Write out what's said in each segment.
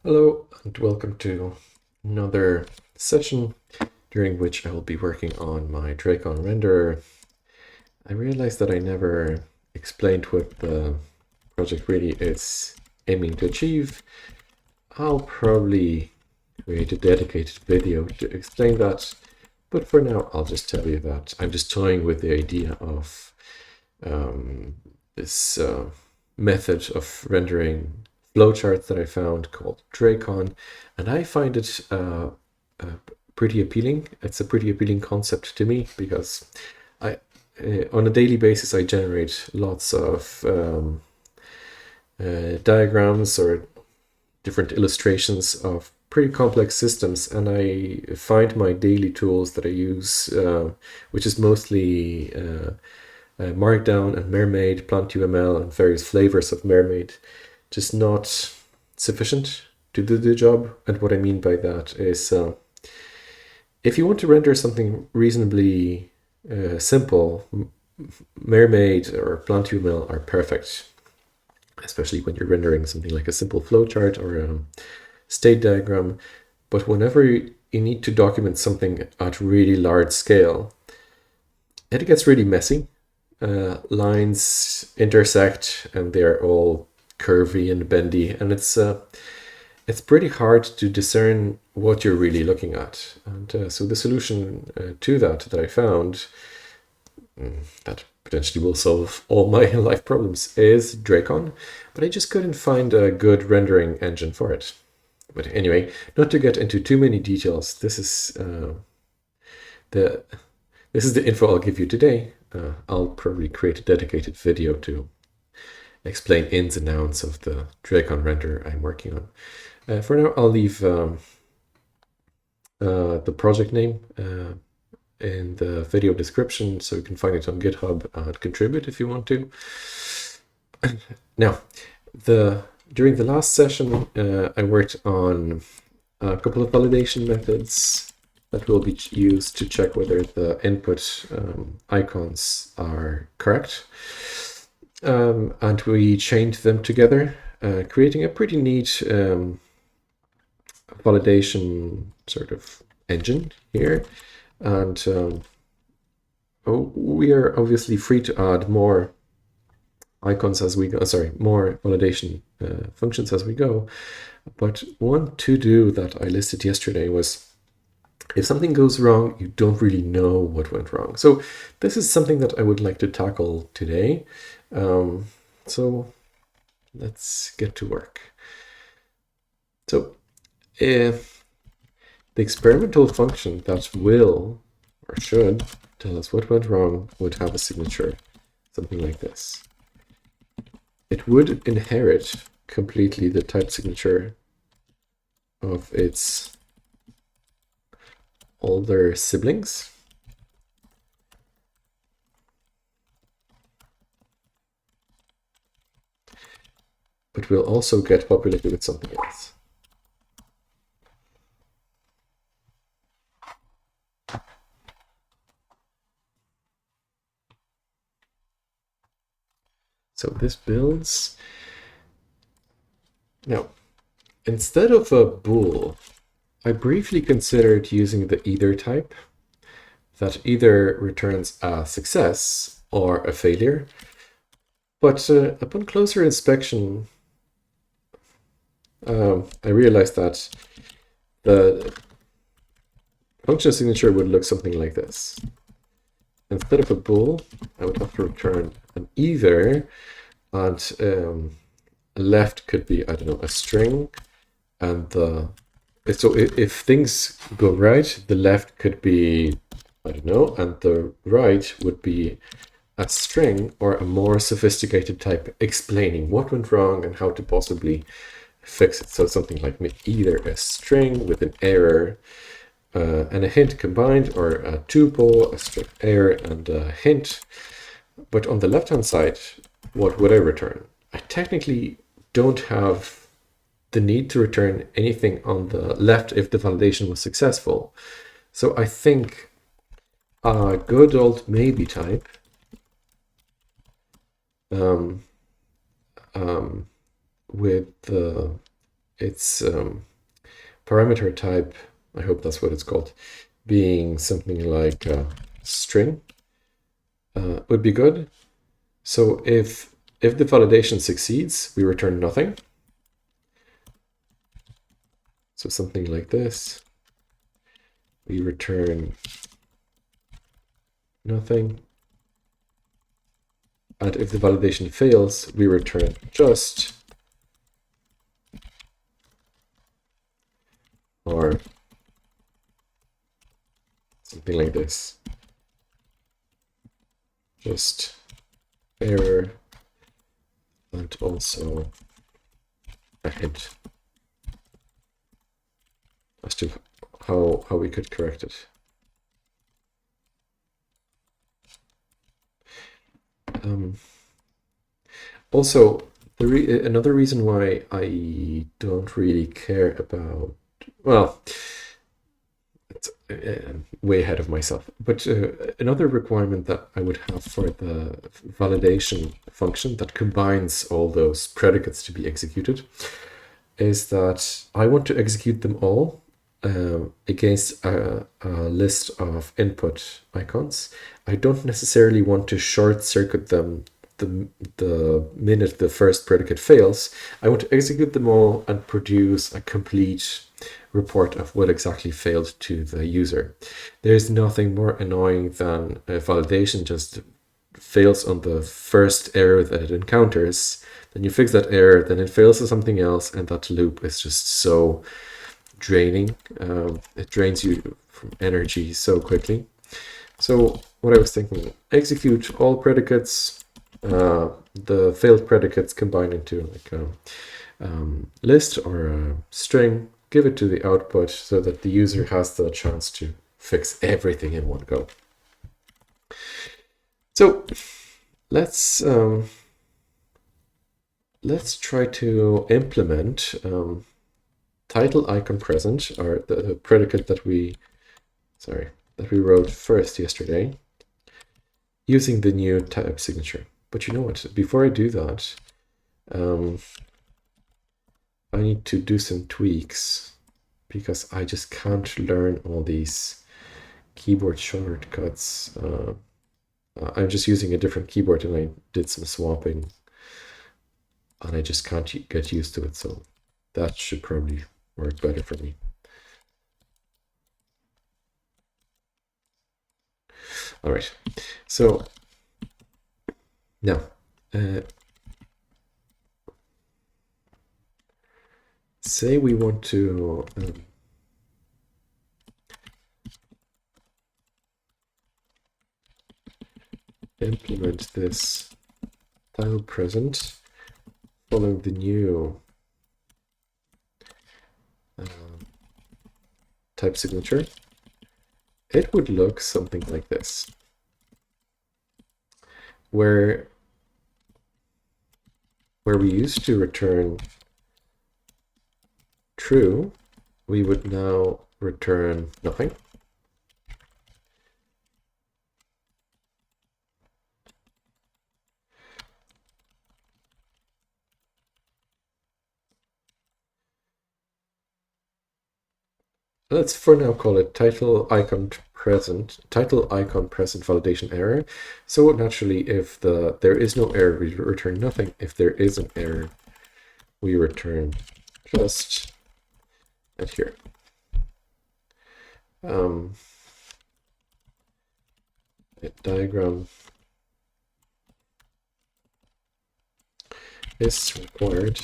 Hello and welcome to another session during which I will be working on my drakon-renderer. I realized that I never explained what the project really is aiming to achieve. I'll probably create a dedicated video to explain that, but for now I'll just tell you that I'm just toying with the idea of this method of rendering flowcharts that I found called Drakon, and I find it pretty appealing. It's a pretty appealing concept to me because on a daily basis I generate lots of diagrams or different illustrations of pretty complex systems, and I find my daily tools that I use, which is mostly Markdown and Mermaid, Plant2ML, and various flavors of Mermaid, just not sufficient to do the job. And what I mean by that is if you want to render something reasonably simple, Mermaid or Plant2ML are perfect, especially when you're rendering something like a simple flowchart or a state diagram. But whenever you need to document something at really large scale, it gets really messy. Lines intersect and they're all curvy and bendy, and it's pretty hard to discern what you're really looking at. And so the solution to that I found that potentially will solve all my life problems is Drakon, but I just couldn't find a good rendering engine for it. But anyway, not to get into too many details, this is the info I'll give you today. I'll probably create a dedicated video to explain ins and outs of the Drakon renderer I'm working on. For now, I'll leave the project name in the video description, so you can find it on GitHub and contribute if you want to. Now, during the last session, I worked on a couple of validation methods that will be used to check whether the input icons are correct. And we chained them together, creating a pretty neat validation sort of engine here. And we are obviously free to add more icons as we go, more validation functions as we go. But one to-do that I listed yesterday was, if something goes wrong, you don't really know what went wrong. So this is something that I would like to tackle today. So let's get to work. So the experimental function that will or should tell us what went wrong would have a signature, something like this. It would inherit completely the type signature of its older siblings. But we'll also get populated with something else. So this builds. Now, instead of a bool, I briefly considered using the either type that either returns a success or a failure. But upon closer inspection, I realized that the function signature would look something like this. Instead of a bool, I would have to return an either, and left could be, I don't know, a string, and so if things go right, the left could be, I don't know, and the right would be a string or a more sophisticated type explaining what went wrong and how to possibly fix it. So something like either a string with an error and a hint combined, or a tuple, a string error and a hint. But on the left-hand side, what would I return? I technically don't have the need to return anything on the left if the validation was successful. So I think a good old maybe type with the its parameter type, I hope that's what it's called, being something like string would be good. So if the validation succeeds, we return nothing. So something like this, we return nothing. And if the validation fails, we return just, or something like this. Just error, and also a hint as to how we could correct it. Also, another reason why I don't really care about, well, it's way ahead of myself, but another requirement that I would have for the validation function that combines all those predicates to be executed is that I want to execute them all against a list of input icons. I don't necessarily want to short circuit them the minute the first predicate fails. I want to execute them all and produce a complete report of what exactly failed to the user. There's nothing more annoying than a validation just fails on the first error that it encounters. Then you fix that error, then it fails to something else, and that loop is just so draining. It drains you from energy so quickly. So what I was thinking, execute all predicates, the failed predicates combine into like a list or a string, give it to the output so that the user has the chance to fix everything in one go. So let's try to implement title icon present, or the predicate that we wrote first yesterday, using the new type signature. But you know what? Before I do that, I need to do some tweaks because I just can't learn all these keyboard shortcuts. I'm just using a different keyboard and I did some swapping and I just can't get used to it. So that should probably work better for me. All right, so now say we want to implement this title present following the new type signature. It would look something like this, where we used to return true, we would now return nothing. Let's for now call it title icon present validation error. So naturally, if there is no error, we return nothing. If there is an error, we return just and here. Diagram is required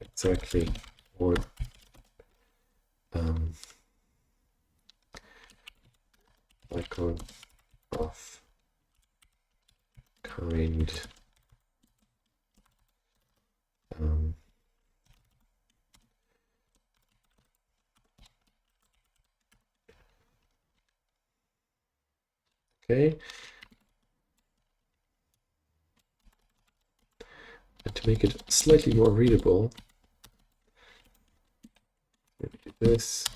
exactly one icon of kind okay. And to make it slightly more readable, maybe do this.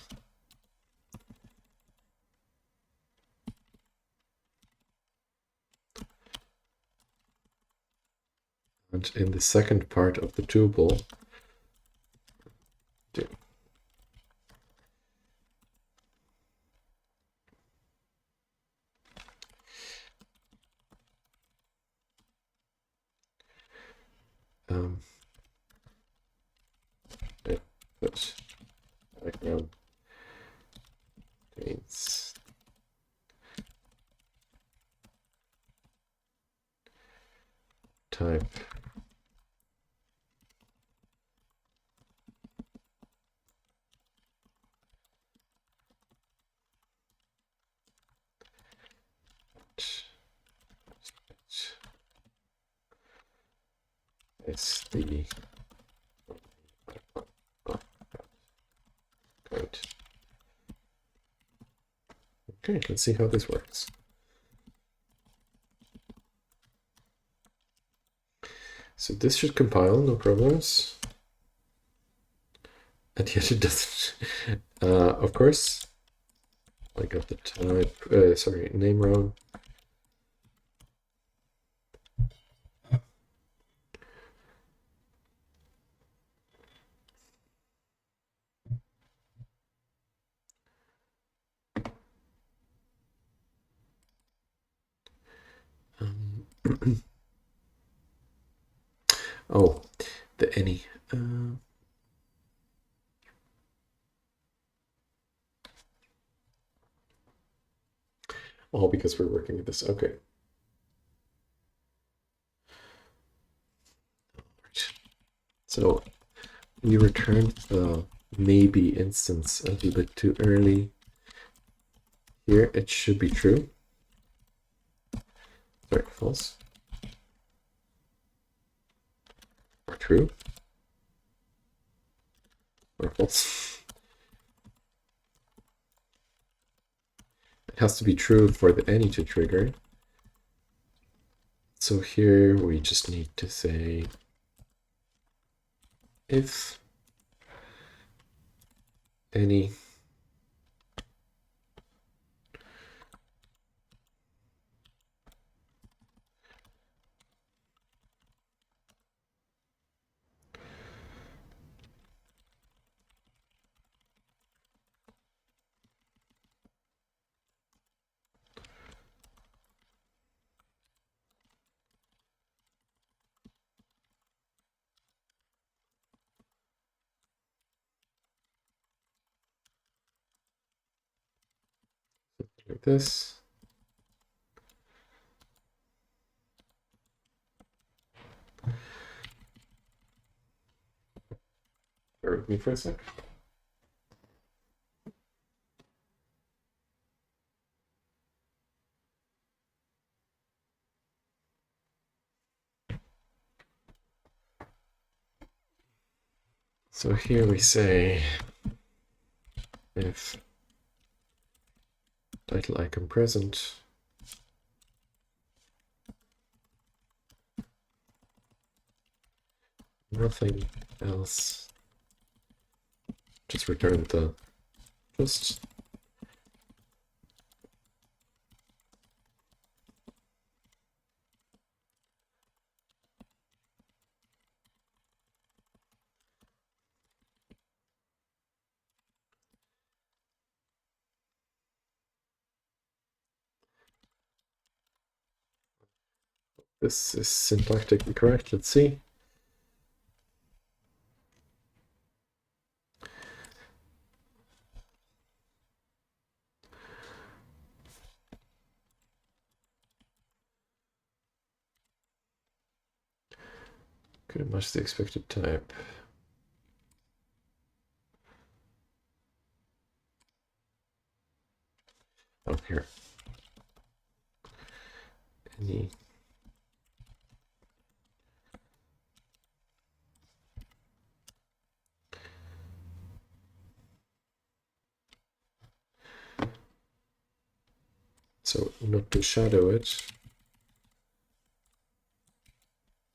And in the second part of the tuple, do put background contains type is the point. Okay, let's see how this works. So this should compile, no problems. And yet it doesn't. Of course, I got the type, sorry, name wrong. Oh, the any. All because we're working with this. Okay. So we returned the maybe instance a little bit too early. Here it should be true. Sorry, false. Or true. Or false. It has to be true for the any to trigger. So here we just need to say if any like this. Bear with me for a sec. So here we say if title icon present, nothing else, just return the just. This is syntactically correct. Let's see. Could match the expected type. Oh, here. Any. So not to shadow it.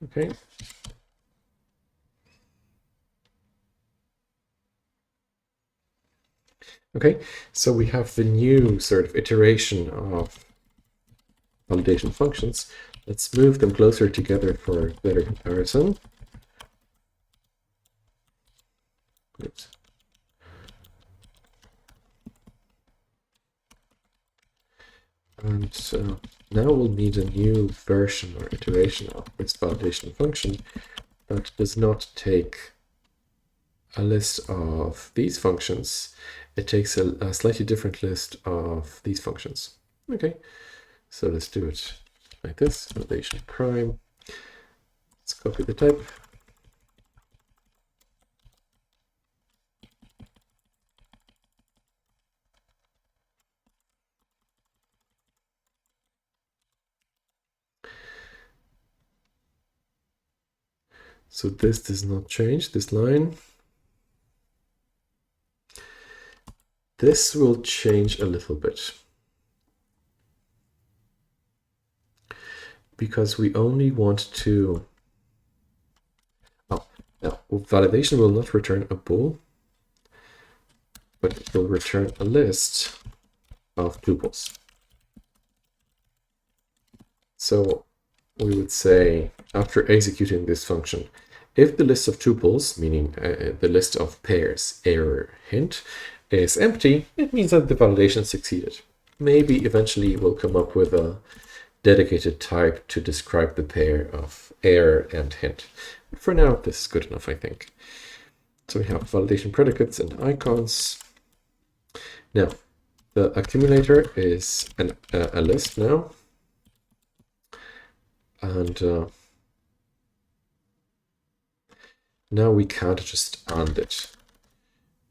Okay. Okay, so we have the new sort of iteration of validation functions. Let's move them closer together for better comparison. Oops. And so now we'll need a new version or iteration of this validation function that does not take a list of these functions. It takes a slightly different list of these functions. Okay, so let's do it like this, validation prime. Let's copy the type. So this does not change, this line. This will change a little bit, because we only want to, now validation will not return a bool, but it will return a list of tuples. So we would say, after executing this function, if the list of tuples, meaning the list of pairs, error, hint, is empty, it means that the validation succeeded. Maybe eventually we'll come up with a dedicated type to describe the pair of error and hint. But for now, this is good enough, I think. So we have validation predicates and icons. Now, the accumulator is a list now. And now we can't just and it.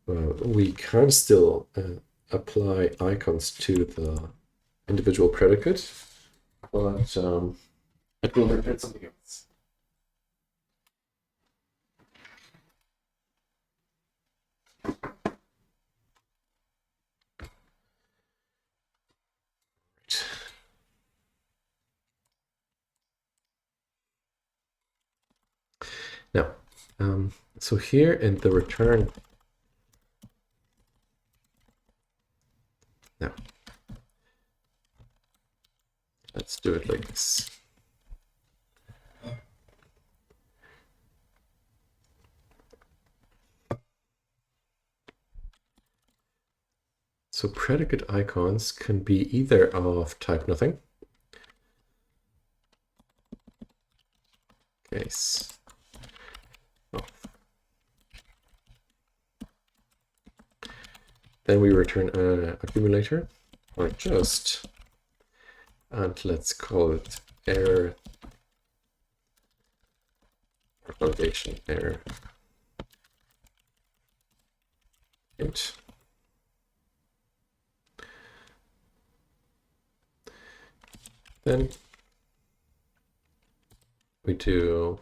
We can still apply icons to the individual predicate, but it will return something else. Now, so here in the return, now, let's do it like this. So predicate icons can be either of type nothing, case off. Then we return an accumulator or just, and let's call it error or validation error int. Then we do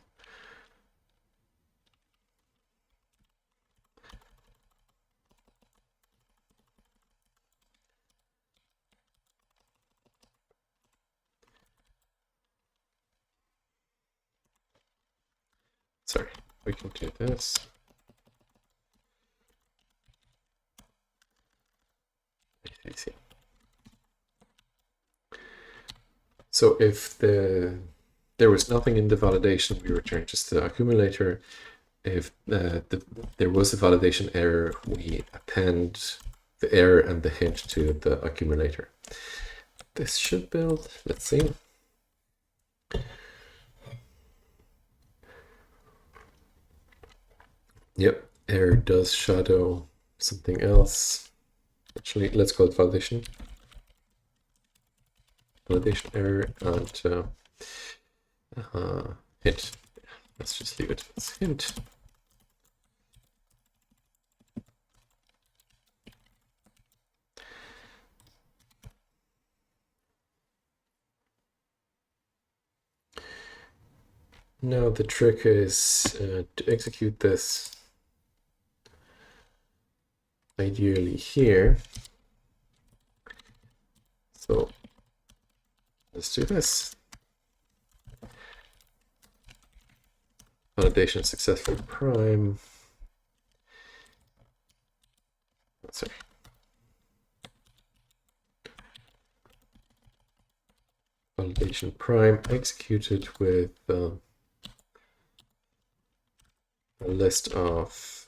sorry, we can do this. I see. So if there was nothing in the validation, we return just the accumulator. If there was a validation error, we append the error and the hint to the accumulator. This should build, let's see. Yep, error does shadow something else. Actually, let's call it validation. Validation error and hint. Let's just leave it as hint. Now the trick is to execute this ideally here. So let's do this. Validation successful prime. Sorry. validation prime executed with a list of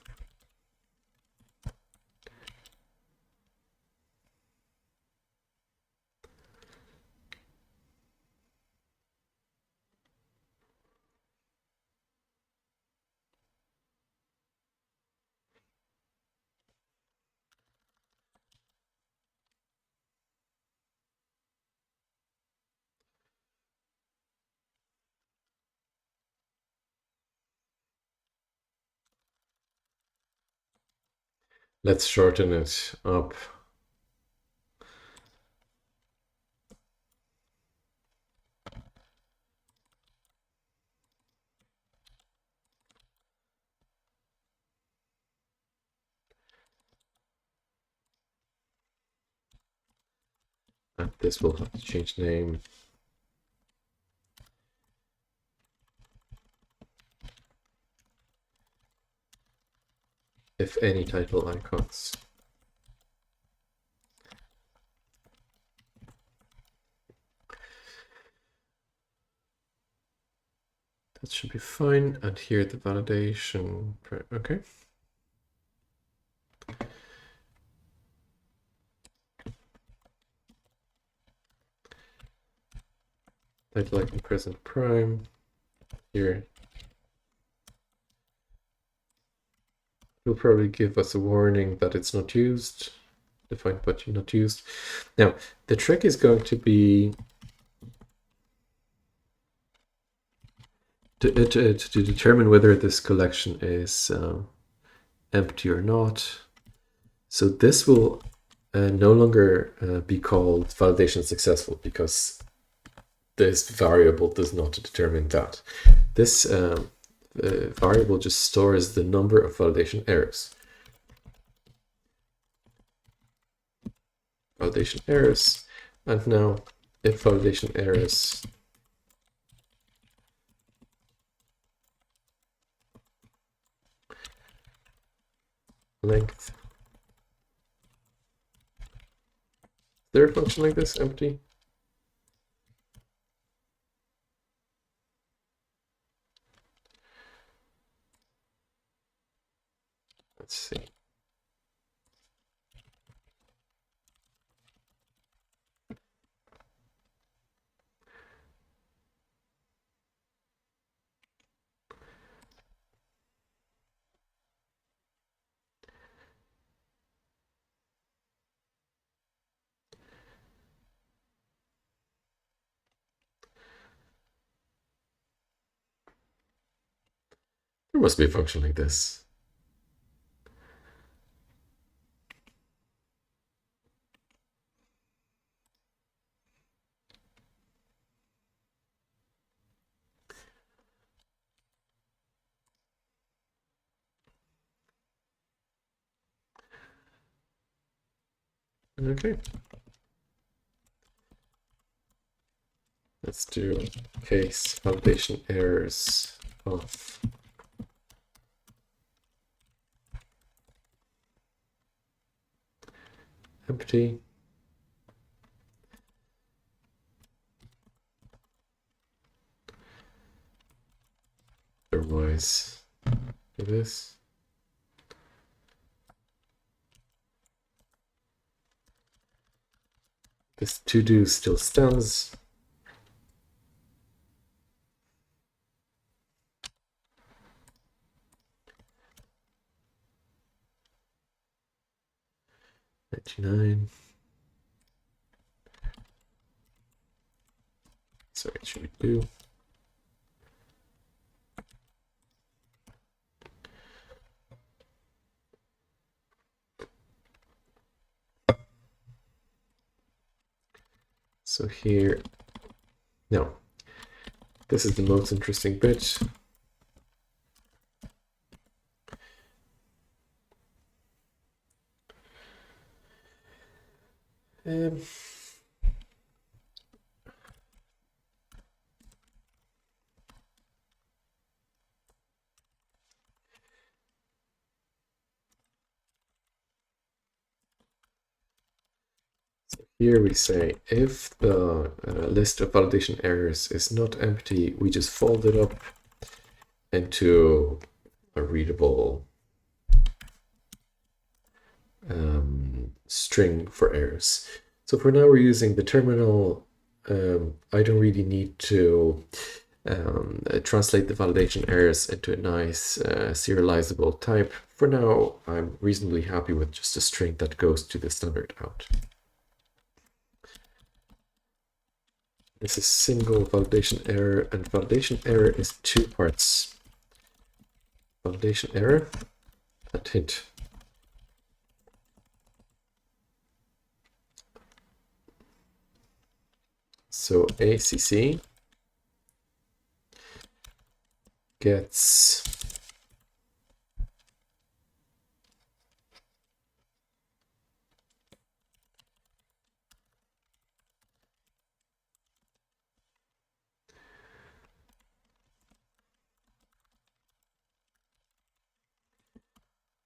let's shorten it up. And this will have to change name. If any title icons. That should be fine. And here the validation. Okay. Title icon present prime. Here. It will probably give us a warning that it's not used. Defined but not used. Now, the trick is going to be to determine whether this collection is empty or not. So this will no longer be called validation successful because this variable does not determine that. This variable just stores the number of validation errors. Validation errors, and now if validation errors length. Is there a function like this, empty? Let's see. There must be a function like this. Okay. Let's do case validation errors of empty. Otherwise, do this. This to-do still stands. $99. Sorry, it should be do. So here, no, this is the most interesting bit. So Here we say if the list of validation errors is not empty, we just fold it up into a readable string for errors. So for now we're using the terminal. I don't really need to translate the validation errors into a nice serializable type. For now, I'm reasonably happy with just a string that goes to the standard out. This is single validation error, and validation error is two parts. Validation error and hint. So ACC gets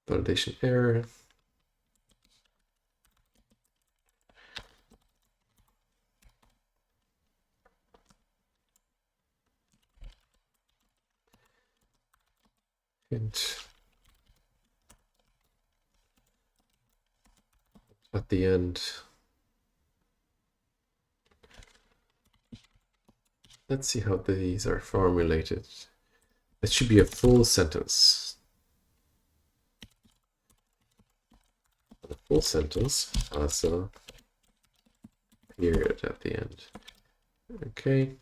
validation error. Hint at the end. Let's see how these are formulated. It should be a full sentence. A full sentence has a period at the end. Okay.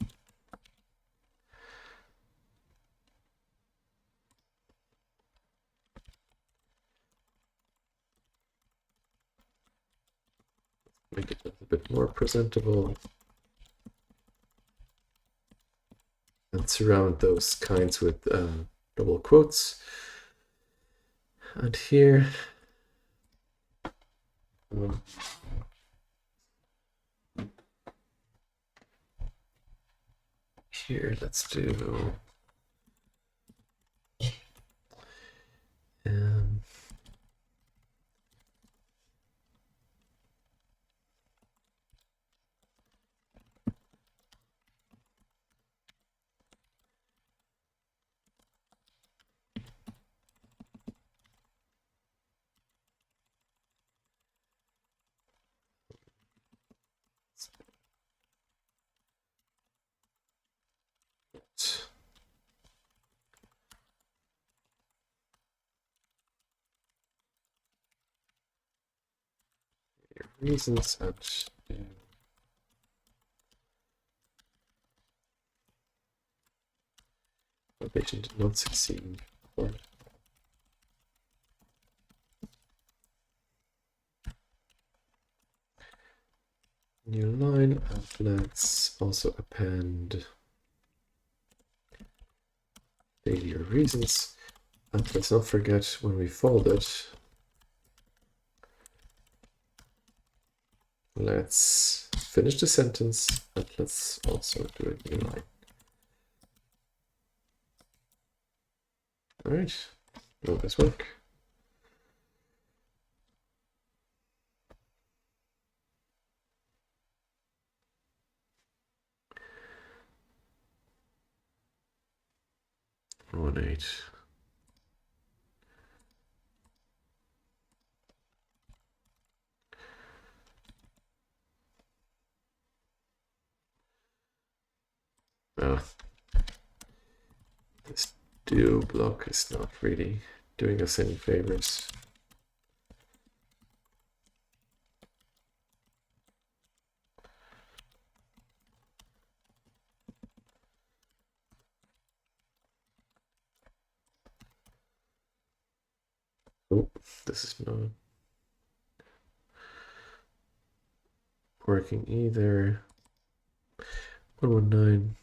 Make it a little bit more presentable. And surround those kinds with double quotes. And here, let's do reasons and validation did not succeed. New line, and let's also append failure reasons. And let's not forget when we fold it, let's finish the sentence, and let's also do a new line. All right, will this work? One eight. This do block is not really doing us any favors. Oh, this is not working either. 119.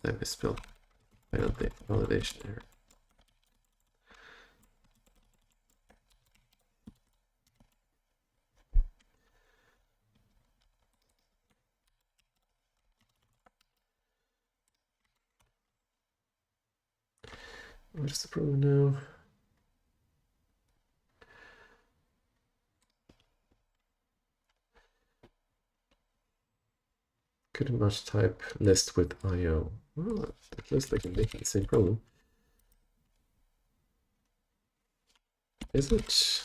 I misspelled validation error. What is the problem now? Couldn't match type list with IO. Oh, that looks like I'm making the same problem. Is it?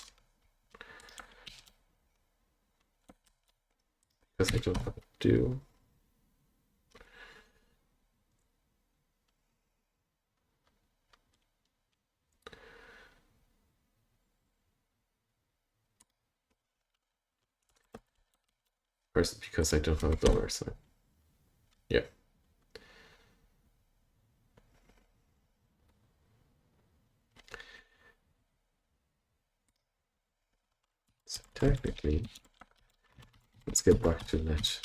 Because I don't have to do. Or is it because I don't have a dollar sign? Yeah. So technically, let's get back to net.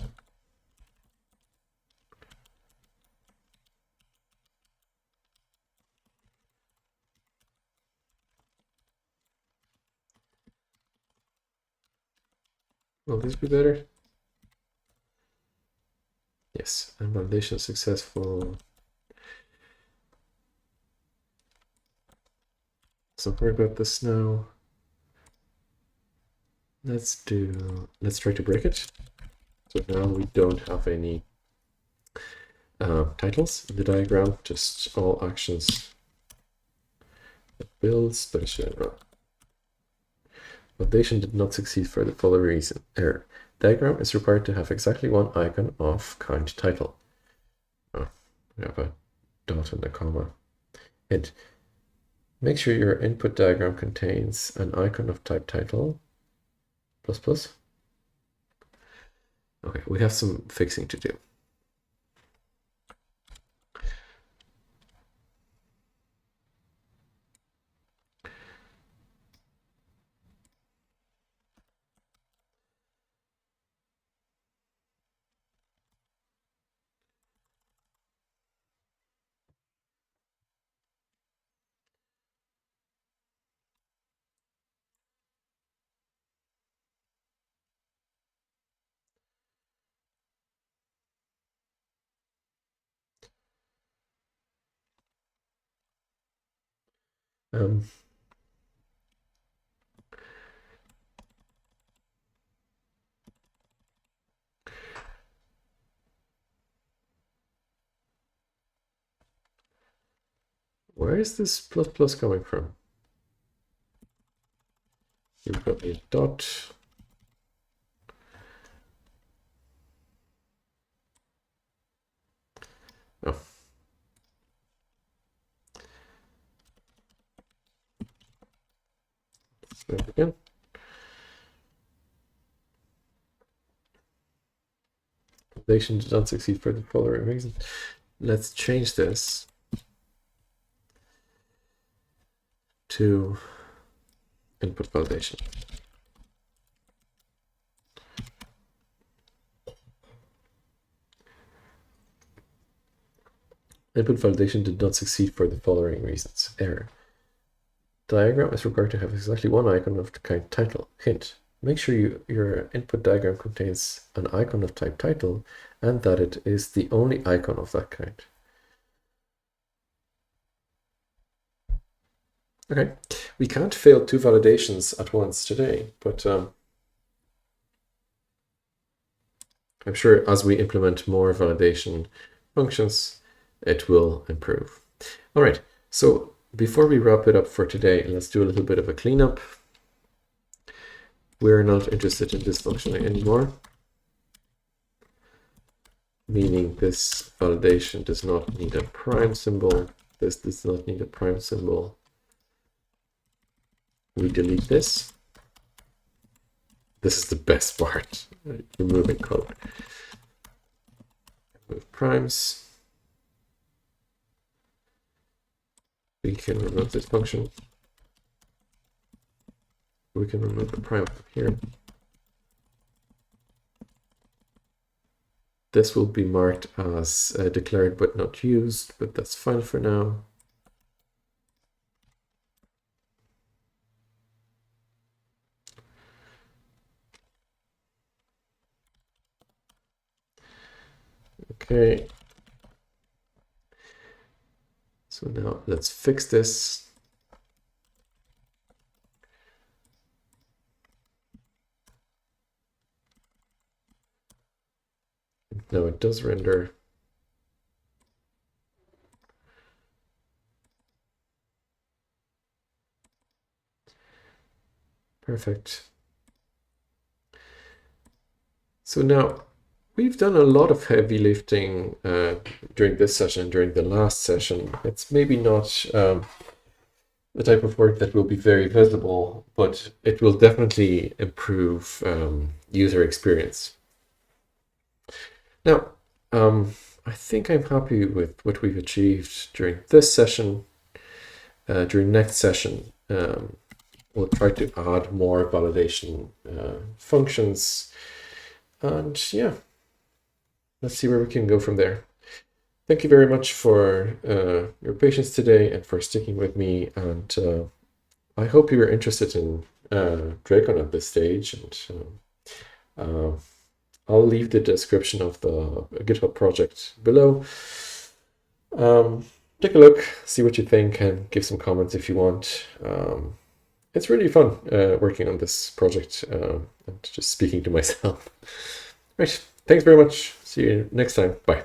Will this be better? Yes, and validation successful. So don't worry about this now. Let's try to break it. So now we don't have any titles in the diagram, just all actions. It builds, but it should run. Validation did not succeed for the following reason. Error. Diagram is required to have exactly one icon of kind title. Oh, we have a dot and a comma. Hint. Make sure your input diagram contains an icon of type title. Plus plus. Okay, we have some fixing to do. Where is this plus plus coming from? You've got a dot. Oh. There again. Validation did not succeed for the following reason. Let's change this to input validation. Input validation did not succeed for the following reasons. Error. Diagram is required to have exactly one icon of the kind title. Hint. Make sure your input diagram contains an icon of type title and that it is the only icon of that kind. Okay, we can't fail two validations at once today, but I'm sure as we implement more validation functions, it will improve. All right, so before we wrap it up for today, let's do a little bit of a cleanup. We're not interested in this function anymore, meaning this validation does not need a prime symbol. This does not need a prime symbol. We delete this. This is the best part, removing code. Remove primes. We can remove this function. We can remove the prime from here. This will be marked as declared but not used, but that's fine for now. Okay. So So now let's fix this. Now it does render. Perfect. So now we've done a lot of heavy lifting during this session, during the last session. It's maybe not the type of work that will be very visible, but it will definitely improve user experience. Now, I think I'm happy with what we've achieved during this session. During next session, we'll try to add more validation functions. And yeah, let's see where we can go from there. Thank you very much for your patience today and for sticking with me. And I hope you were interested in Drakon at this stage. And I'll leave the description of the GitHub project below. Take a look, see what you think, and give some comments if you want. It's really fun working on this project and just speaking to myself. Right, thanks very much. See you next time. Bye.